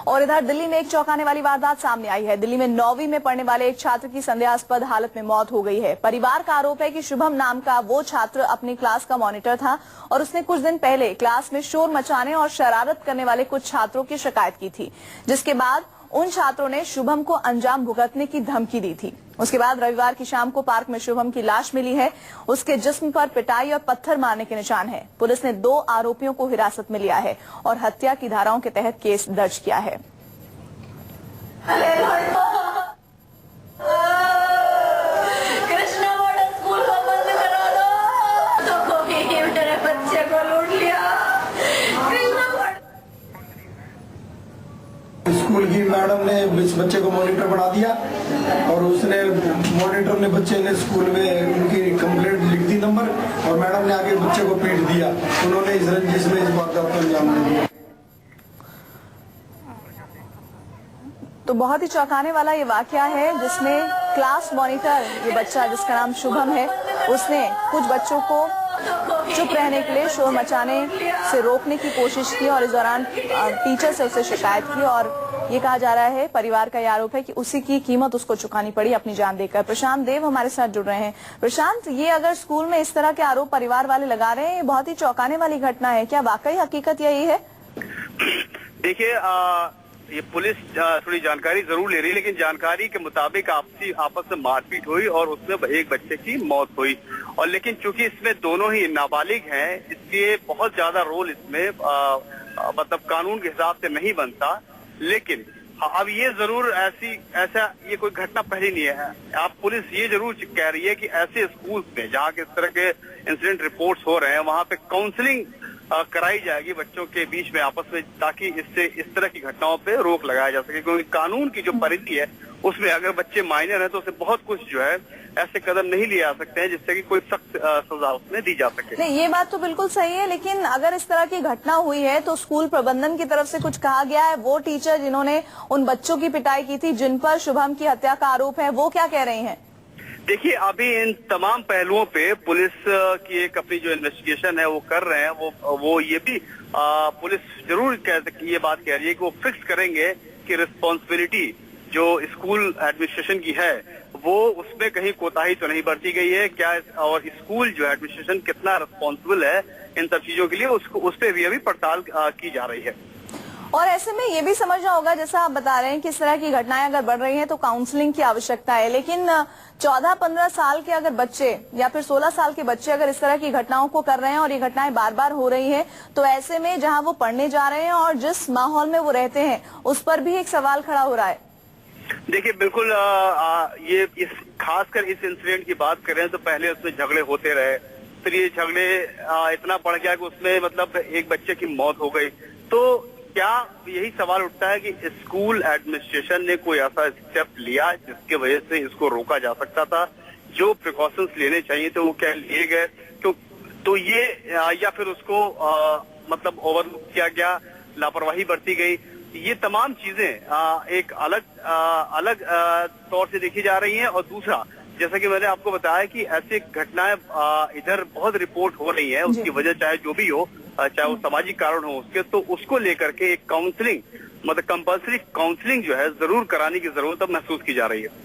और इधर दिल्ली में एक चौंकाने वाली वारदात सामने आई है। दिल्ली में 9वीं में पढ़ने वाले एक छात्र की संदेहास्पद हालत में मौत हो गई है। परिवार का आरोप है कि शुभम नाम का वो छात्र अपनी क्लास का मॉनिटर था और उसने कुछ दिन पहले क्लास में शोर मचाने और शरारत करने वाले कुछ छात्रों की शिकायत की थी, जिसके बाद उन छात्रों ने शुभम को अंजाम भुगतने की धमकी दी थी। उसके बाद रविवार की शाम को पार्क में शुभम की लाश मिली है। उसके जिस्म पर पिटाई और पत्थर मारने के निशान हैं। पुलिस ने 2 आरोपियों को हिरासत में लिया है और हत्या की धाराओं के तहत केस दर्ज किया है। स्कूल की मैडम ने इस बच्चे को मॉनिटर बना दिया और उसने मॉनिटर ने बच्चे ने स्कूल में उनकी कंप्लेंट लिख दी नंबर, और मैडम ने आगे बच्चे को पीट दिया। उन्होंने इस रंजिश में इस वारदात को अंजाम दे दिया। तो बहुत ही चौंकाने वाला ये वाकया है, जिसमें क्लास मॉनिटर, ये बच्चा जिसका नाम शुभम है, उसने कुछ बच्चों को चुप रहने के लिए शोर मचाने से रोकने की कोशिश की और इस दौरान टीचर से उससे शिकायत की और ये कहा जा रहा है, परिवार का ये आरोप है कि उसी की कीमत उसको चुकानी पड़ी अपनी जान देकर। प्रशांत देव हमारे साथ जुड़ रहे हैं। प्रशांत, ये अगर स्कूल में इस तरह के आरोप परिवार वाले लगा रहे हैं, ये बहुत ही चौंकाने वाली घटना है। क्या वाकई हकीकत यही है? देखिए, ये पुलिस थोड़ी जानकारी जरूर ले रही है, लेकिन जानकारी के मुताबिक आपस में मारपीट हुई और उसमें एक बच्चे की मौत हुई। और लेकिन चूंकि इसमें दोनों ही नाबालिग हैं, इसलिए बहुत ज्यादा रोल इसमें मतलब कानून के हिसाब से नहीं बनता। लेकिन अब ये जरूर ऐसा ये कोई घटना पहली नहीं है। आप पुलिस ये जरूर कह रही है कि ऐसे स्कूल में जहाँ के इस तरह के इंसिडेंट रिपोर्ट्स हो रहे हैं, वहाँ पे काउंसलिंग कराई जाएगी बच्चों के बीच में आपस में, ताकि इससे इस तरह की घटनाओं पे रोक लगाया जा सके। क्योंकि कानून की जो परिधि है उसमें अगर बच्चे माइनर है तो उसे बहुत कुछ जो है ऐसे कदम नहीं लिए जा सकते हैं जिससे कि कोई सख्त सजा उसमें दी जा सके। नहीं, ये बात तो बिल्कुल सही है, लेकिन अगर इस तरह की घटना हुई है तो स्कूल प्रबंधन की तरफ से कुछ कहा गया है? वो टीचर जिन्होंने उन बच्चों की पिटाई की थी, जिन पर शुभम की हत्या का आरोप है, वो क्या कह रही हैं? देखिए, अभी इन तमाम पहलुओं पे पुलिस की एक अपनी जो इन्वेस्टिगेशन है वो कर रहे हैं। वो ये भी पुलिस जरूर ये बात कह रही है कि वो फिक्स करेंगे कि रिस्पॉन्सिबिलिटी जो स्कूल एडमिनिस्ट्रेशन की है वो उसमें कहीं कोताही तो नहीं बरती गई है क्या, और स्कूल जो एडमिनिस्ट्रेशन कितना रिस्पॉन्सिबल है इन सब चीजों के लिए, उस पर भी अभी पड़ताल की जा रही है। और ऐसे में ये भी समझना होगा, जैसा आप बता रहे हैं कि इस तरह की घटनाएं अगर बढ़ रही हैं तो काउंसलिंग की आवश्यकता है, लेकिन 14-15 साल के अगर बच्चे या फिर 16 साल के बच्चे अगर इस तरह की घटनाओं को कर रहे हैं और ये घटनाएं बार बार हो रही हैं, तो ऐसे में जहां वो पढ़ने जा रहे हैं और जिस माहौल में वो रहते हैं उस पर भी एक सवाल खड़ा हो रहा है। देखिए, बिल्कुल ये खासकर इस इंसिडेंट की बात करें तो पहले उसमें झगड़े होते रहे, फिर ये झगड़े इतना बढ़ गया कि उसमें मतलब एक बच्चे की मौत हो गई। तो क्या यही सवाल उठता है कि स्कूल एडमिनिस्ट्रेशन ने कोई ऐसा स्टेप लिया जिसके वजह से इसको रोका जा सकता था? जो प्रिकॉशंस लेने चाहिए थे वो क्या लिए गए? तो ये या फिर उसको मतलब ओवरलुक किया गया, लापरवाही बरती गई? ये तमाम चीजें एक अलग तौर से देखी जा रही हैं। और दूसरा, जैसा कि मैंने आपको बताया कि ऐसी घटनाएं इधर बहुत रिपोर्ट हो रही है, उसकी वजह चाहे जो भी हो, चाहे वो सामाजिक कारण हो उसके, तो उसको लेकर के एक काउंसलिंग मतलब कंपल्सरी काउंसलिंग जो है जरूर कराने की जरूरत अब महसूस की जा रही है।